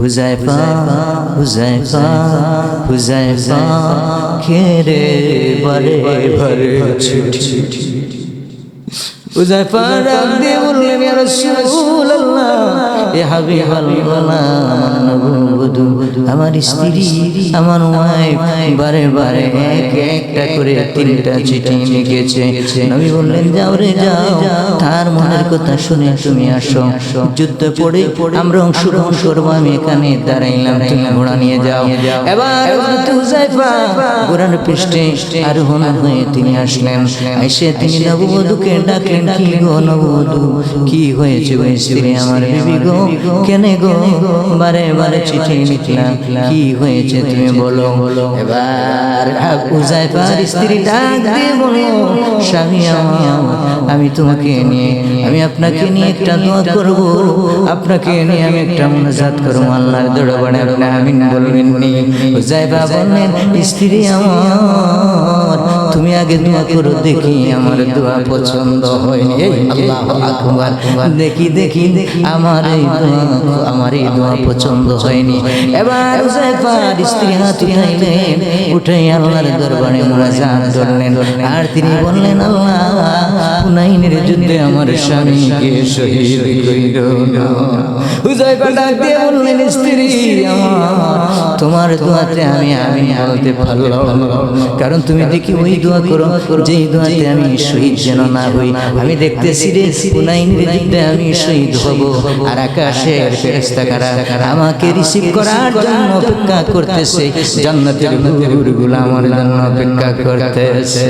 হুযায়ফা হুযায়ফা হুযায়ফা খেরে বারে বারে চিঠি। হুযায়ফা ডাক দিয়ে বললেন, ইয়া রাসূলুল্লাহ, ইয়া হাবিবাল্লাহ, আমার নববধূ, আমার স্ত্রী, আমার ওয়াইফ বারে বারে একটা করে 3টা চিঠি লিখেছে। নবী বললেন, যাও রে যাও, তার মনের কথা শুনে তুমি আসো, যুদ্ধ পড়ে আমরা অংশগ্রহণ করবো, আমি এখানে দাঁড়াইলাম, তুমি ঘোড়া নিয়ে যাও। এবার হুযায়ফা ঘোড়ার পৃষ্ঠে আরোহণ হয়ে তিনি আসলেন। এসে তিনি নববধূকে ডাকলেন, কি গো নববধূ, কি হয়েছে গো স্ত্রী আমার, বিবি গো, কেনে গো বারে বারে চিঠি লিখলাম, কি হয়েছে তুমি বলো। এবার হুযায়ফার স্ত্রী ডাক দিয়ে বলো, স্বামী আমার, আমি তোমাকে নিয়ে, আমি আপনাকে নিয়ে একটা দোয়া করব, আপনাকে নিয়ে আমি একটা মুনাজাত করব, আল্লাহর দরবারে আপনি আমিন বলবেন নি। হুযায়ফা বললেন, স্ত্রী আমার, তুমি আগে দোয়া করো দেখি, আমার দোয়া পছন্দ হয়নি। আল্লাহু আকবার, দেখি দেখি আমার এই দোয়া পছন্দ হয়নি। এবার হুযায়ফার স্ত্রী হাত উঠাইলেন, উঠে আল্লাহর দরবারে মুনাজাত করলেন, আর তিনি বললেন, আল্লাহ, হুনাইনের যুদ্ধে আমার স্বামীকে শহীদ কইরো না। হুযায়ফা ডাক দিয়ে বললেন, স্ত্রী আমার, তোমার দোয়াতে আমি আমিন বলতে পারলাম না, কারণ তুমি দেখি ওই দোয়া করো যেই দোয়াতে আমি শহীদ যেন না হই। আমি দেখতেছি রে হুনাইনের যুদ্ধে আমি শহীদ হব, আর আকাশের ফেরেশতারা আমাকে রিসিভ করার জন্য অপেক্ষা করতেছে, জান্নাতের হুরগুলো আমার জন্য অপেক্ষা করতেছে।